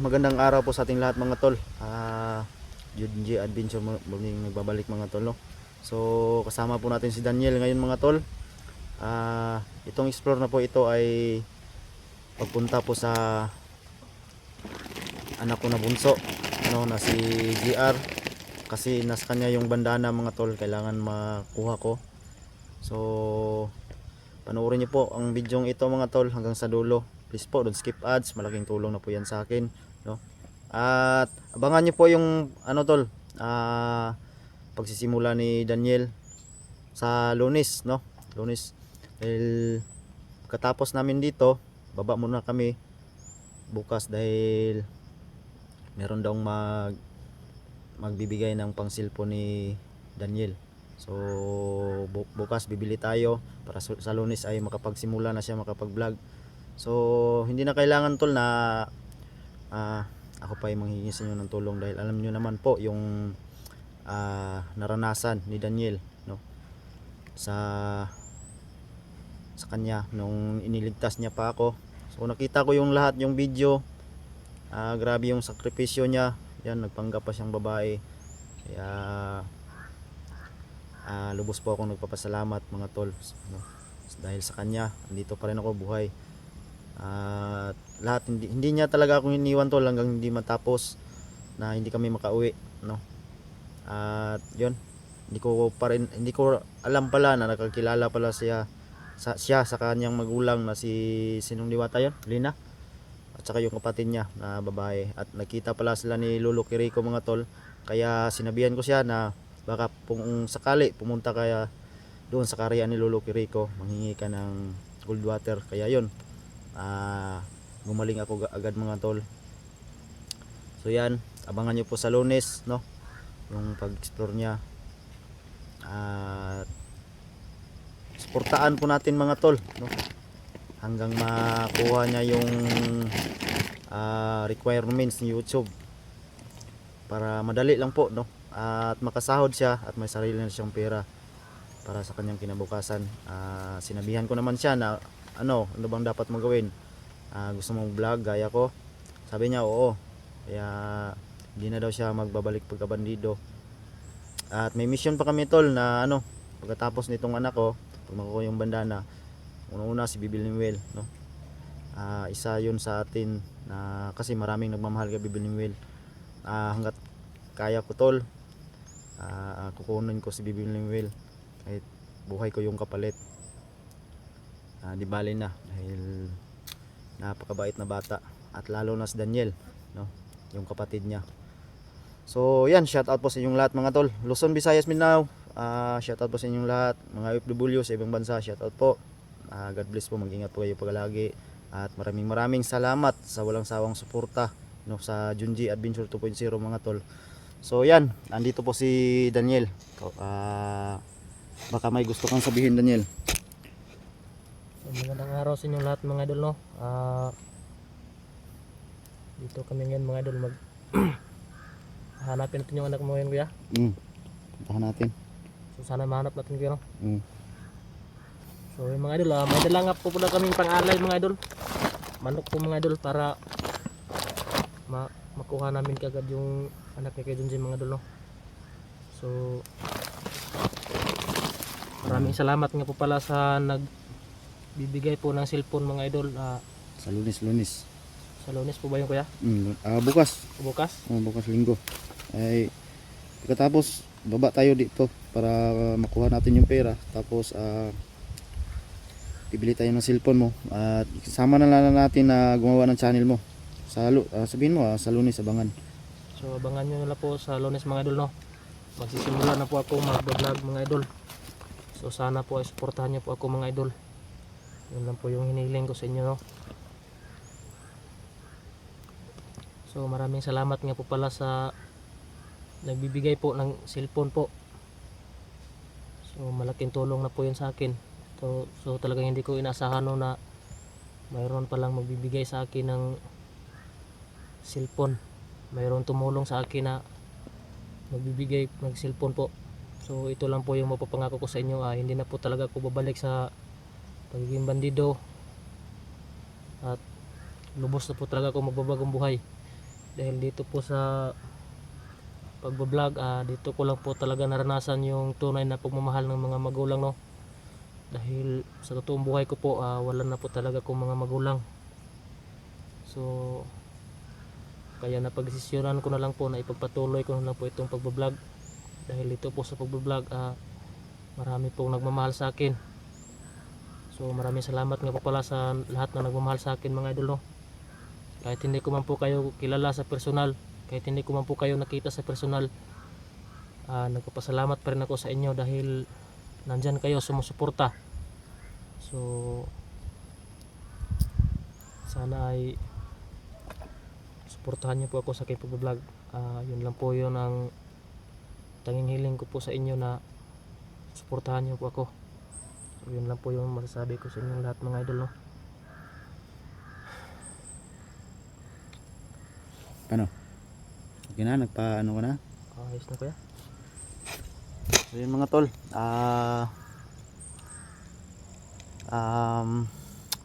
magandang araw po sa ating lahat mga tol. Junji Adventure muling nagbabalik mga tol, no? So kasama po natin si Daniel ngayon mga tol. Itong explore na po ito ay pagpunta po sa anak ko na bunso, ano, na si GR, kasi nasa kanya yung bandana mga tol, kailangan makuha ko. So panoorin niyo po ang video ito mga tol hanggang sa dulo. Please po, don't skip ads, malaking tulong na po yan sa akin, no? At abangan niyo po yung ano tol, pagsisimula ni Daniel sa Lunes, no? Lunes. Dahil pagkatapos namin dito, baba muna kami bukas dahil meron daw magbibigay ng pang cellphone ni Daniel. So bukas bibili tayo para sa Lunes ay makapagsimula na siya makapag-vlog. So hindi na kailangan tol na ako pa ay manghihingi sa inyo ng tulong dahil alam niyo naman po yung naranasan ni Daniel, no, sa kanya nung iniligtas niya pa ako. So nakita ko yung lahat yung video, grabe yung sakripisyo niya. Yan, nagpanggap pa siyang babae. Kaya lubos po akong nagpapasalamat mga tol, no? Dahil sa kanya andito pa rin ako buhay. At lahat hindi niya talaga akong iniwan tol hanggang hindi matapos na hindi kami makauwi, no? At yun, hindi ko alam pala na nakakilala pala siya sa kanyang magulang na si sinong Diwata yun, Lina, at saka yung kapatid niya na babae. At nakita pala sila ni Lolo Kiriko mga tol, kaya sinabihan ko siya na baka kung sakali pumunta kaya doon sa karya ni Lolo Kiriko, manghingi ka ng cold water. Kaya yun, gumaling ako agad mga tol. So yan, abangan nyo po sa Lunes, no, yung pag-explore niya. At suportaan po natin mga tol, no, hanggang makuha niya yung requirements ni YouTube para madali lang po, no, at makasahod siya at may sarili na siyang pera para sa kanyang kinabukasan. Sinabihan ko naman siya na ano bang dapat mo gawin, gusto mong vlog gaya ko? Sabi niya oo. Kaya hindi na daw siya magbabalik pagkabandido. At may mission pa kami tol na ano, pagkatapos nitong anak ko, pag makuha yung bandana, una si Bibil Will, no? Isa yun sa atin na kasi maraming nagmamahal kay Bibil Will. Hanggat kaya ko tol, kukunin ko si Bibil Will kahit buhay ko yung kapalit. Di bali na dahil napakabait na bata, at lalo na si Daniel, no, yung kapatid niya. So yan, shout out po sa inyong lahat mga tol, Luzon, Visayas, Mindanao. Shout out po sa inyong lahat mga OFW sa ibang bansa, shout out po. God bless po, mag-ingat po kayo palagi. At maraming salamat sa walang sawang suporta, no, sa Junji Adventure 2.0 mga tol. So yan, andito po si Daniel. Baka may gusto kang sabihin Daniel. Magandang araw sa inyong lahat mga idol, no. Dito kami ngayon mga idol, hanapin natin yung anak mo ngayon kuya. Puntahan natin. So sana mahanap natin kuya, no. So yung mga idol, may dala nga po pala kaming pang-alay mga idol, manok po mga idol, para makuha namin kagad yung anak ni Kuya Junji mga idol, no. So maraming salamat nga po pala sa nagbibigay po ng cellphone mga idol. Sa Lunes. Sa Lunes po ba yung kuya? Bukas. Bukas? Bukas linggo. Ay pagkatapos baba tayo dito para makuha natin yung pera. Tapos bibili tayo ng cellphone mo at sama na lang natin na gumawa ng channel mo. Sabihin mo sa Lunes abangan. So abangan nyo nila po sa Lunes mga idol, no. Magsisimula na po ako mag-vlog mga idol. So sana po ay suportahan nyo po ako mga idol. Yun lang po yung hinihiling ko sa inyo, no. So maraming salamat nga po pala sa nagbibigay po ng cellphone po. So malaking tulong na po yun sa akin. So talagang hindi ko inasahan, no, na mayroon palang magbibigay sa akin ng cellphone. Mayroon tumulong sa akin na magbibigay ng cellphone po. So ito lang po yung mapapangako ko sa inyo. Hindi na po talaga ako babalik sa pagiging bandido, at lubos na po talaga ako magbabagong buhay. Dahil dito po sa pagbablog, dito ko lang po talaga naranasan yung tunay na pagmamahal ng mga magulang, no. Dahil sa totoong buhay ko po, wala na po talaga kong mga magulang. So kaya napagdesisyonan ko na lang po na ipagpatuloy ko na lang po itong pagbablog. Dahil dito po sa pagbablog, marami pong nagmamahal sa akin. So maraming salamat nga po pala sa lahat na nagmamahal sa akin, mga idol, no. Kahit hindi ko man po kayo kilala sa personal, kahit hindi ko man po kayo nakita sa personal, nagpapasalamat pa rin ako sa inyo dahil nandyan kayo sumusuporta. So sana ay suportahan niyo po ako sa aking pag-vlog. Yun lang po yun ang tanging hiling ko po sa inyo, na suportahan niyo po ako. So yun lang po yung masasabi ko sa inyo lahat, mga idol, no. Ano? Okay na, nagpa-ano ka na? Ayos na kuya. So yun mga tol,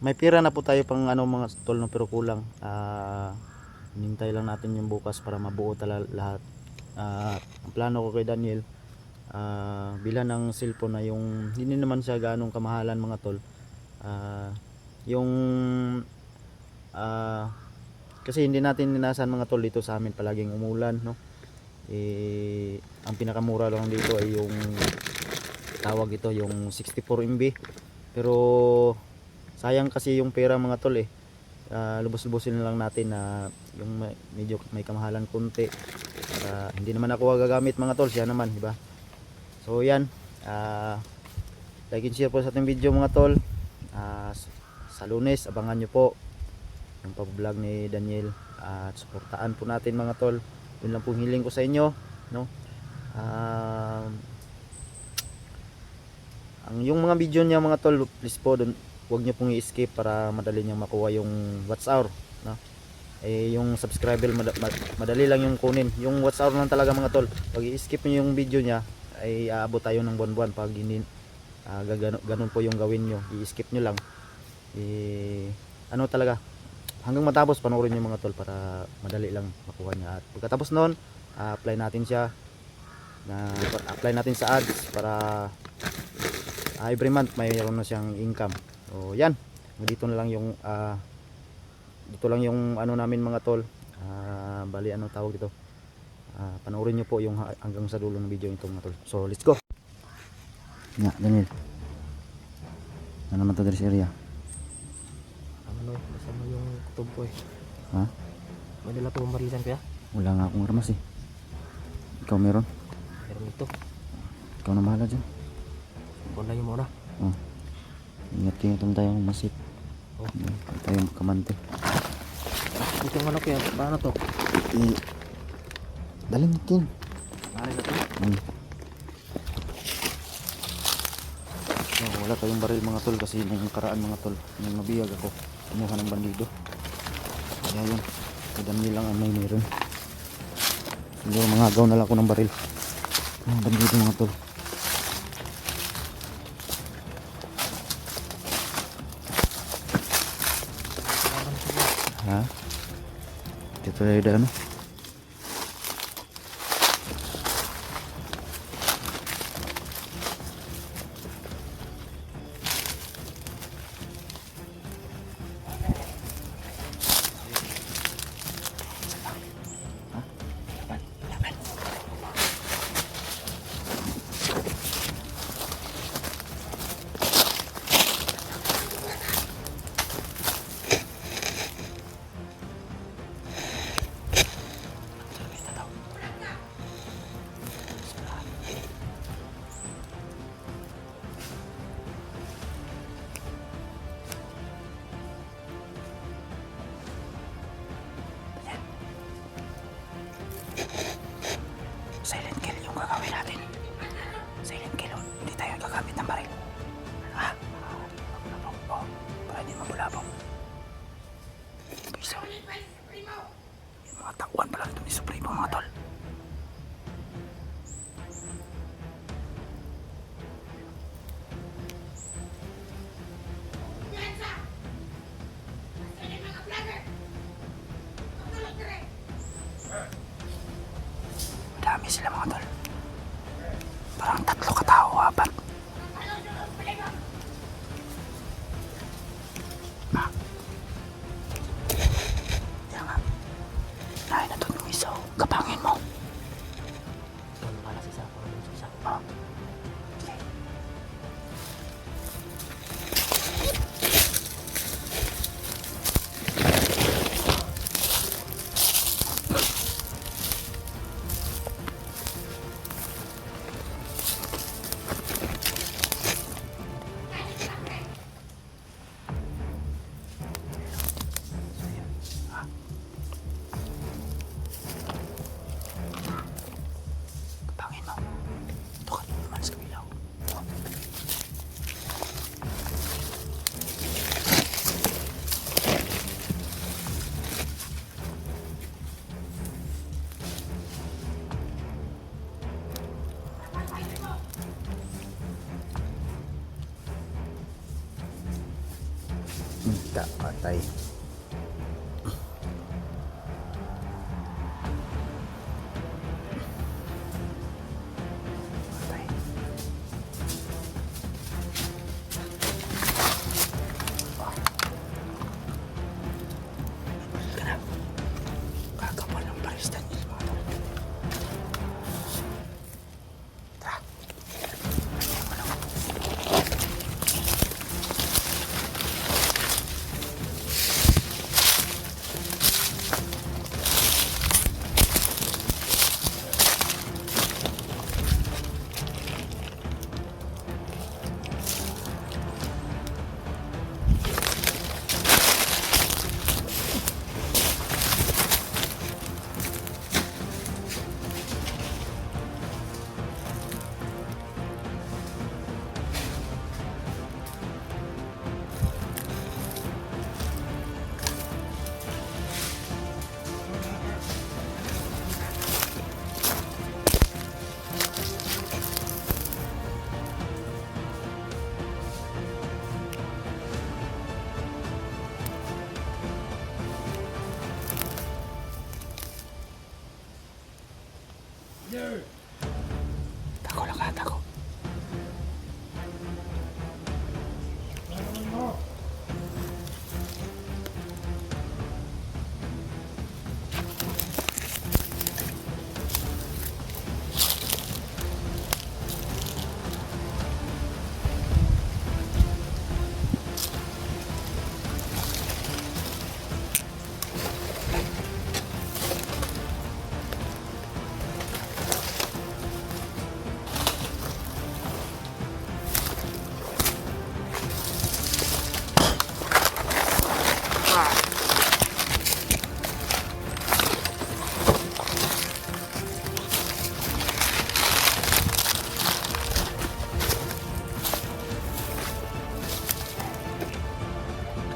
may pira na po tayo pang ano mga tol, no, pero kulang. Hinintay lang natin yung bukas para mabuo talaga lahat. Ang plano ko kay Daniel, bilan ng cellphone na yung hindi naman siya ganong kamahalan, mga tol. Yung kasi hindi natin ninasan, mga tol, dito sa amin palaging umulan, no. Ang pinakamura lang dito ay yung tawag ito, yung 64 MB. Pero sayang kasi yung pera, mga tol, lubos-lubosin na lang natin na yung medyo may kamahalan konti. Hindi naman ako gagamit, mga tol, siya naman, di ba? So yan, like and share po sa ating video, mga tol. Sa Lunes abangan nyo po yung pag-vlog ni Daniel, at suportaan po natin, mga tol. Yun lang po hiling ko sa inyo, no. Yung mga video niya, mga tol, please po huwag nyo pong i-skip para madali nyo makuha yung watch hour, no. Yung subscriber madali lang yung kunin, yung watch hour lang talaga, mga tol. Pag i-skip nyo yung video niya ay aabot tayo ng buwan-buwan. Pag hindi, ganun po yung gawin nyo, i-skip nyo lang, ano talaga, hanggang matapos panoorin nyo, mga tol, para madali lang makuha niya. At pagkatapos noon, apply natin siya, apply natin sa ads para every month mayroon na siyang income. So yan, dito na lang yung dito lang yung ano namin, mga tol. Bali, ano tawag dito, panoorin nyo po yung hanggang sa dulo ng video ito, mga tol. So let's go. Nga, Daniel, ano naman to sa area? Ano, masama yung kutob ko eh. Ha? May dala po marilan kuya. Wala nga akong armas Ikaw meron? Meron ito. Ikaw na bahala dyan. Wala yung muna. Ingat kayo, itong tayong masit. Tayong kamante. Ito yung ano kuya, paano to? Daling natin. Mari na to. Wala tayong baril, mga tol, kasi nung karaan, mga tol, nung nabiyag ako, kumuha ng bandido. Kaya yun, kadami lang ang may meron. Siguro mga agaw na lang ako ng baril. Bandido, mga tol. Ha? Dito tayo daan, no? sila mga tol. Parang 3 katao, 4. Yan nga. Nahin na doon yung isa. Kapangin mo. Ano pala si Sapa? Si Sapa. Ah. Kapangin mo. Ito ka naman sa kabilaw. Tak patay. Patay. Ka na. Kakapal ng paristan niya mga tol. Tara. Ayan mo lang. Tako lang ka, tako.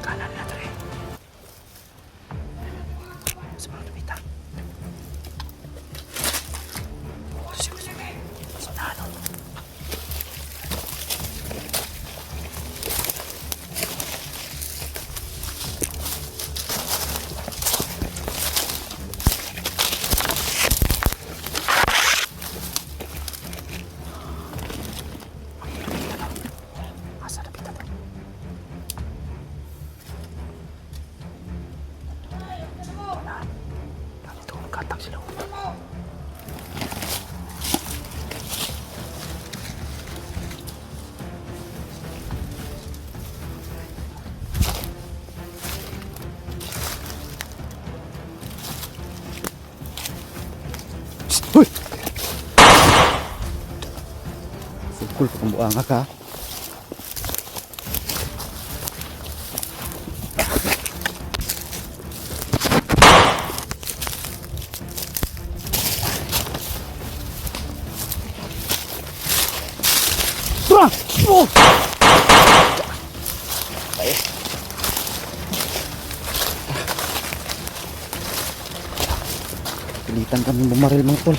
Kanan na ito eh. Sa mga lumita. Sige. Sa nanon. Asa na pita to? Ganito magkatag sila. Uy! Sukul pa kang buanga ka. Bra! Oh! Pilitan kami bumaril mga tol.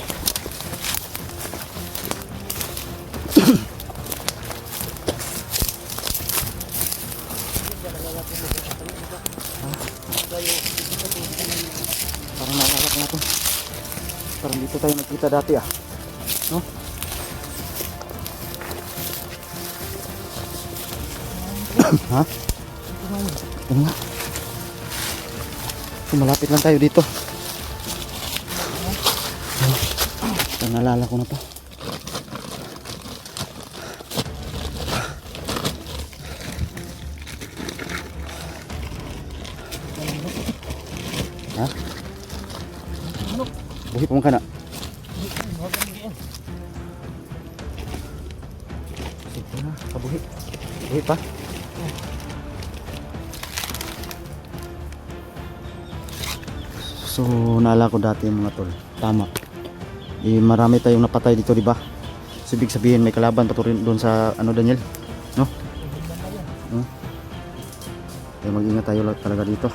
Parang naalala ko na to. Parang dito tayo nakita dati ah. No? Ha? Ano nga? So, malapit lang tayo dito. Naalala ko na to. Ha? Buhi pa man ka na. Sige na, kabuhi. Buhi pa. So, naalala ko dati mga tol. Tama. Marami tayong napatay dito, di ba? So, ibig sabihin may kalaban pa to rin doon sa ano, Daniel, no? Kaya mag-ingat tayo talaga dito.